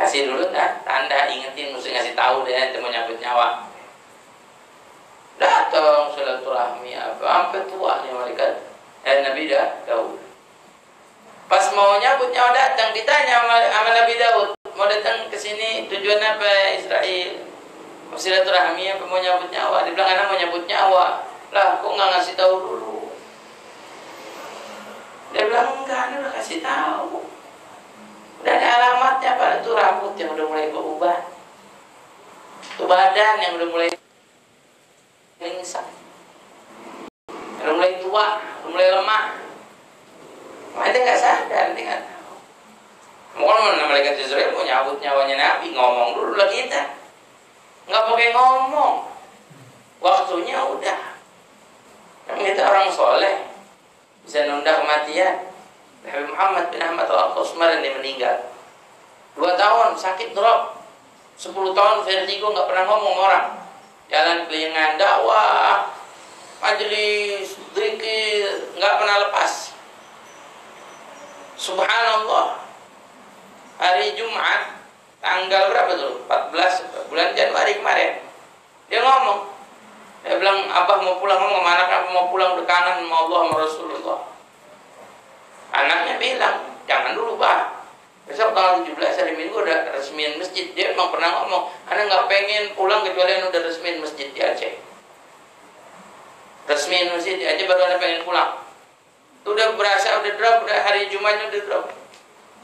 kasih dulu kan tanda, ingetin, mesti ngasih tahu deh ente mau nyabut nyawa. Datang silaturahmi apa sampai tua nih malaikat Nabi Daud. Pas mau nyabut nyawa datang ditanya sama Nabi Daud, mau datang ke sini tujuan apa Israel? Mau silaturahmi apa mau nyabut nyawa? Dia bilang anak mau nyabut nyawa. Lah kok nggak ngasih tahu dulu? Dia bilang enggak, dia udah kasih tahu. Udah ada alamatnya Pak, itu rambut yang udah mulai berubah, itu badan yang udah mulai lingsang, udah mulai tua, udah mulai lemah. Mereka nggak sadar, dia nggak tahu. Mau malaikat Israel mau nyabut nyawanya Nabi, ngomong dulu lah kita, nggak pakai ngomong, waktunya udah. Kan kita orang soleh, bisa nunda kematian. Nabi Muhammad bin Ahmad Al-Qasmar yang meninggal 2 tahun sakit drop, 10 tahun vertigo, nggak pernah ngomong orang, jalan kelingan dakwah, majelis, zikir, nggak pernah lepas. Subhanallah, hari Jumat tanggal berapa tuh? 14 bulan Januari kemarin dia ngomong, dia bilang abah mau pulang, ngomong sama anak, mau pulang udah kangen sama Allah sama Rasulullah. Anaknya bilang, jangan dulu Pak, besok tanggal 17 hari Minggu udah resmiin masjid. Dia memang pernah ngomong, anak nggak pengen pulang kecuali udah resmiin masjid di Aceh. Resmiin masjid di Aceh baru anak pengen pulang. Itu udah berasa, udah drop, udah hari Jumatnya udah drop.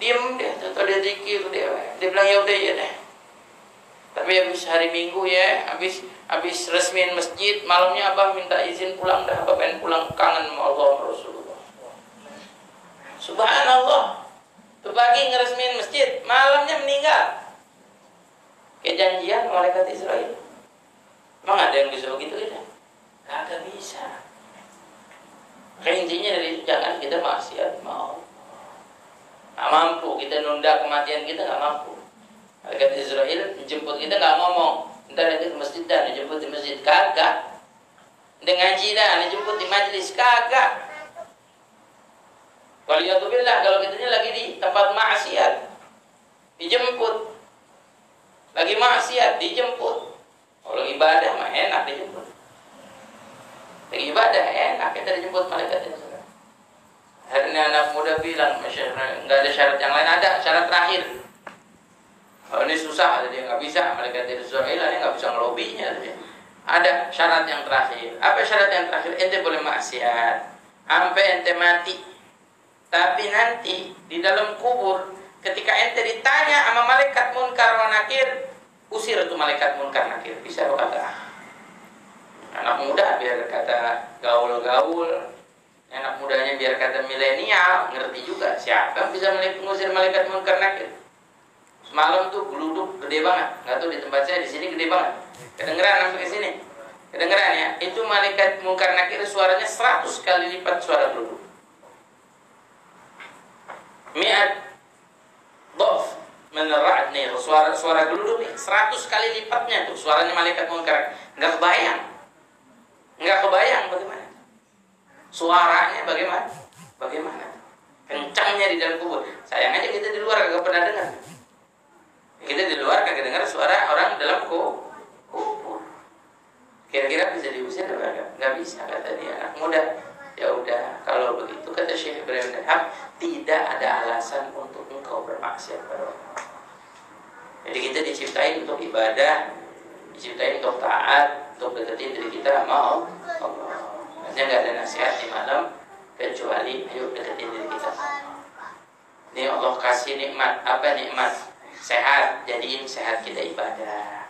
Diem dia, atau dia zikir dia bilang ya udah ya deh. Tapi habis hari Minggu ya, habis resmiin masjid, malamnya abah minta izin pulang dah, abah pengen pulang, kangen sama Allah sama Rasulullah. Subhanallah, tuh pagi ngeresmiin masjid, malamnya meninggal. Kayak janjian malaikat Israel. Emang ada yang bisa begitu kita? Kagak bisa. Kayak intinya dari itu jangan kita maksiat mau. Nggak mampu, kita nunda kematian kita nggak mampu. Malaikat Israel menjemput kita nggak ngomong, ntar nanti ke masjid dah, dijemput di masjid, kagak. Dia ngaji dah, dijemput di majelis, kagak. Waliyatubillah, kalau kitanya lagi di tempat maksiat dijemput, lagi maksiat dijemput. Kalau ibadah mah enak dijemput, lagi ibadah enak kita dijemput malaikat Israel. Akhirnya anak muda bilang, nggak ada syarat yang lain, ada syarat terakhir. Kalau ini susah, dia nggak bisa, malaikat Israel dia nggak bisa ngelobinya. Ada syarat yang terakhir. Apa syarat yang terakhir? Ente boleh maksiat sampai ente mati. Tapi nanti di dalam kubur ketika ente ditanya sama malaikat munkar wa nakir, usir itu malaikat munkar nakir. Bisa kata anak muda biar kata gaul-gaul, anak mudanya biar kata milenial, ngerti juga siapa yang bisa mengusir malaikat munkar nakir. Semalam tuh geluduk gede banget, nggak tahu di tempat saya, di sini gede banget, kedengeran sampai ke sini, kedengeran ya. Itu malaikat munkar nakir suaranya 100 kali lipat suara geluduk. Mi'at dof menerat nih, suara geluduk nih 100 kali lipatnya tuh suaranya malaikat munkar. Nggak kebayang bagaimana suaranya, bagaimana kencangnya di dalam kubur. Sayang aja kita di luar kagak pernah dengar. Kita di luar kagak dengar suara orang dalam kubur. Kira-kira bisa diusir apa? Nggak bisa, kata dia anak muda. Ya udah, kalau begitu kata Syekh Ibrahim Dahab, tidak ada alasan untuk engkau bermaksiat pada Allah. Jadi kita diciptain untuk ibadah, diciptain untuk taat, untuk deketin diri kita sama Allah. Makanya nggak ada nasihat di malam kecuali ayo deketin diri kita. Ini Allah kasih nikmat, apa nikmat? Sehat, jadiin sehat kita ibadah.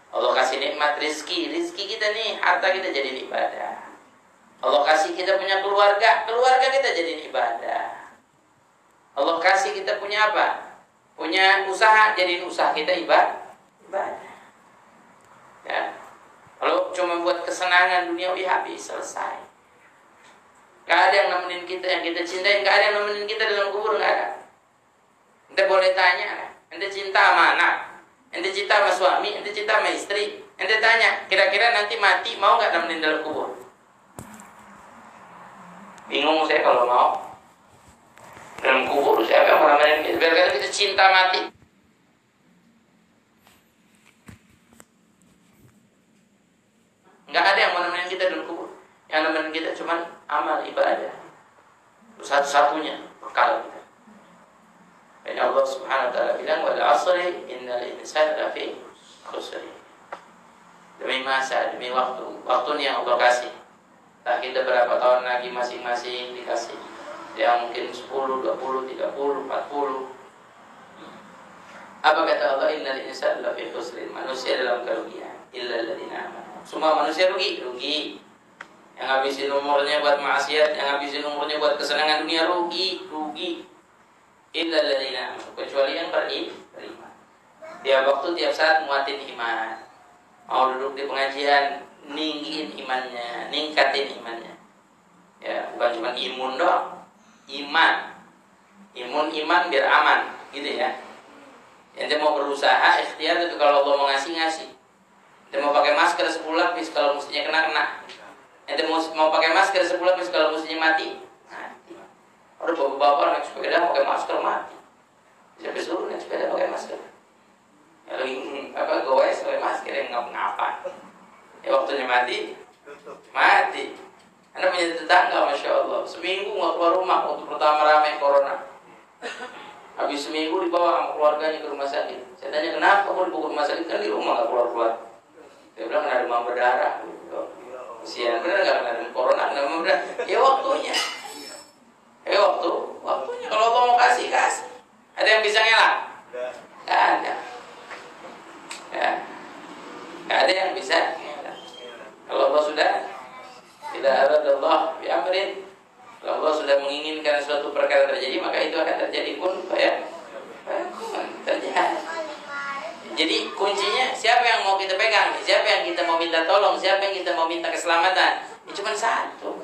Allah kasih nikmat rizki kita nih, harta kita jadiin ibadah. Allah kasih kita punya keluarga kita jadiin ibadah. Allah kasih kita punya apa? Punya usaha, jadiin usaha kita ibadah. Ya. Kalau cuma buat kesenangan duniawi habis, selesai. Gak ada yang nemenin kita, yang kita cintai, gak ada yang nemenin kita dalam kubur, gak ada. Ente boleh tanya, ente cinta sama anak, ente cinta sama suami, ente cinta sama istri, ente tanya, kira-kira nanti mati mau gak nemenin dalam kubur? Bingung saya kalau mau dalam kubur, siapa yang mau nemenin kita? Biar kita cinta mati. Nggak ada yang mau nemenin kita dalam kubur. Yang nemenin kita cuma amal ibadah. Satu-satunya bekal kita. Dan Allah Subhanahu wa taala bilang wal 'asri innal insana lafi khusr. Demi masa, demi waktu yang Allah kasih. Entah kita berapa tahun lagi masing-masing dikasih. Yang mungkin 10, 20, 30, 40. Apa kata Allah? Innal insana lafi khusr. Manusia dalam kerugian illa alladziina aamanu. Semua manusia rugi. Yang habisin umurnya buat maksiat, yang habisin umurnya buat kesenangan dunia rugi. Illa alladziina aamanu, kecuali yang beriman. Tiap waktu, tiap saat muatin iman. Mau duduk di pengajian, ninggiin imannya, ningkatin imannya. Ya, bukan cuma imun doang. Iman biar aman, gitu ya. Ente mau berusaha, ikhtiar itu kalau Allah mau ngasih. Ente mau pakai masker 10 lapis kalau mestinya kena. Ente mau pakai masker 10 lapis kalau mestinya mati. Ada bapak-bapak naik sepeda pakai masker mati. Siapa suruh naik sepeda pakai masker? Ya lagi goes pakai masker yang ngapa? Ya waktunya mati. Anda punya tetangga, masya Allah. Seminggu nggak keluar rumah waktu pertama ramai corona. Habis seminggu dibawa sama keluarganya ke rumah sakit. Saya tanya kenapa kamu dibawa ke rumah sakit, kan di rumah nggak keluar. Dia bilang kena demam berdarah. Kesian bener nggak kena demam corona, kena demam berdarah. Ya waktunya. Waktunya kalau Allah mau kasih. Ada yang bisa ngelak? Nggak ada. Ya. Nggak ada yang bisa ngelak. Kalau Allah sudah tidak ada Allah bi amrin. Kalau Allah sudah menginginkan suatu perkara terjadi, maka itu akan terjadi pun terjadi. Jadi kuncinya siapa yang mau kita pegang? Siapa yang kita mau minta tolong? Siapa yang kita mau minta keselamatan? Ini cuma satu.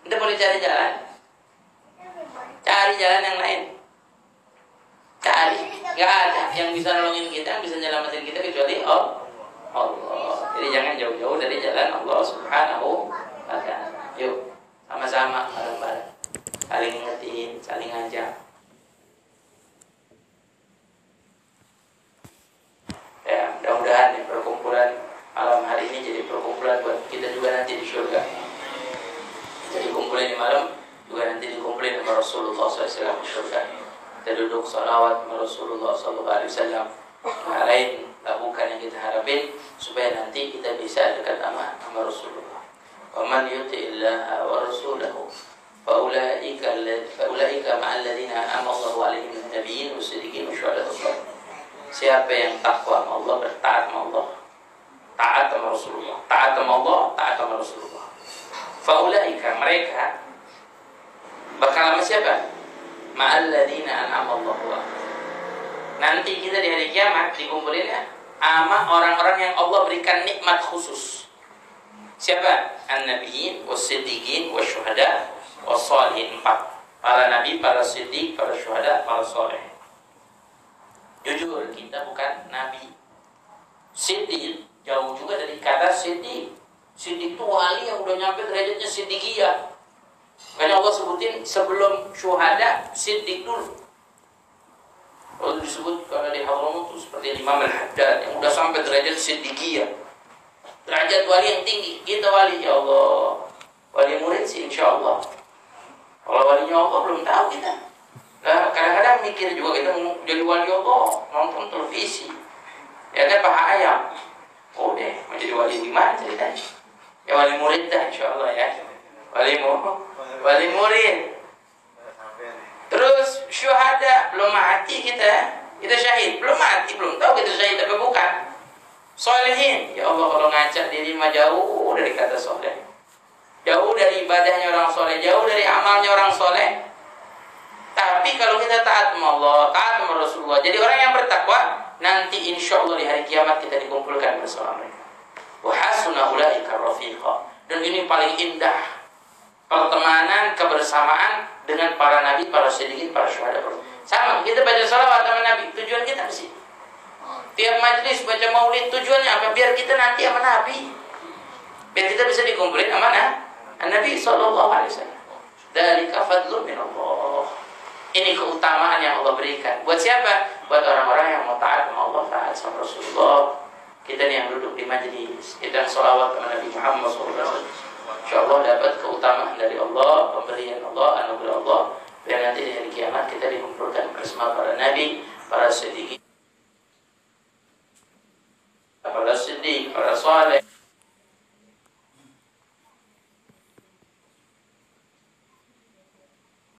Kita boleh cari jalan yang lain. Nggak ada yang bisa nolongin kita, yang bisa nyelamatin kita kecuali Allah. Jadi jangan jauh-jauh dari jalan Allah Subhanahu wa ta'ala. Yuk, sama-sama bareng-bareng, saling ngertiin, saling ngajak. Ya, mudah-mudahan perkumpulan malam hari ini jadi perkumpulan buat kita juga nanti di surga. Jadi kumpulin di malam juga nanti dikumpulin sama Rasulullah SAW di surga. Kita duduk salawat sama Rasulullah SAW. Lain lakukan yang kita harapin supaya nanti kita bisa dekat sama Rasulullah. Wa man yuti'illaha wa rasulahu fa ulaika ma'al ladzina an'ama Allahu 'alaihim minan nabiyyin was-siddiqin wasyuhada'i. Siapa yang takwa sama Allah, bertaat sama Allah, taat sama Rasulullah, taat sama Allah, taat sama Rasulullah. Fa ulaika, mereka bakal sama siapa? Ma'al ladzina an'ama Allahu 'alaihim. Nanti kita di hari kiamat dikumpulin ya sama orang-orang yang Allah berikan nikmat khusus. Siapa? An-nabiyyin, was-siddiqin, wasyuhada, was-shalihin. 4. Para nabi, para siddiq, para syuhada, para saleh. Jujur, kita bukan nabi. Siddiq jauh juga dari kata siddiq. Siddiq itu wali yang udah nyampe derajatnya siddiqiyah. Makanya Allah sebutin sebelum syuhada siddiq dulu. Kalau disebut kalau di Hadramut itu seperti Imam Al-Haddad yang udah sampai derajat siddiqiyah, derajat wali yang tinggi. Kita wali ya Allah, wali murid sih insya Allah. Kalau walinya Allah belum tahu kita. Nah, kadang-kadang mikir juga kita mau jadi wali Allah nonton televisi, ya kan paha ayam. Oh deh, mau jadi wali gimana ceritanya? Ya wali murid dah insya Allah ya. Wali murid. Terus syuhada, belum mati kita syahid, belum mati, belum tahu kita syahid tapi bukan. Solehin, ya Allah kalau ngajak diri mah jauh dari kata soleh, jauh dari ibadahnya orang soleh, jauh dari amalnya orang soleh. Tapi kalau kita taat sama Allah, taat sama Rasulullah, jadi orang yang bertakwa, nanti insya Allah di hari kiamat kita dikumpulkan bersama mereka. Wa hasuna ulaika rafiqa. Dan ini paling indah pertemanan, kebersamaan dengan para nabi, para siddiqin, para syuhada. Sama, kita baca salawat sama nabi, tujuan kita apa sih? Tiap majlis baca maulid, tujuannya apa? Biar kita nanti sama nabi, biar kita bisa dikumpulin sama Nabi SAW. Dzalika fadlun min Allah. Ini keutamaan yang Allah berikan. Buat siapa? Buat orang-orang yang mau taat sama Allah, taat sama Rasulullah, kita nih yang duduk di majelis, kita yang sholawat kepada Nabi Muhammad SAW, insyaallah dapat keutamaan dari Allah, pemberian Allah, anugerah Allah, biar nanti di hari kiamat kita dikumpulkan bersama para nabi, para siddiqin, para saleh.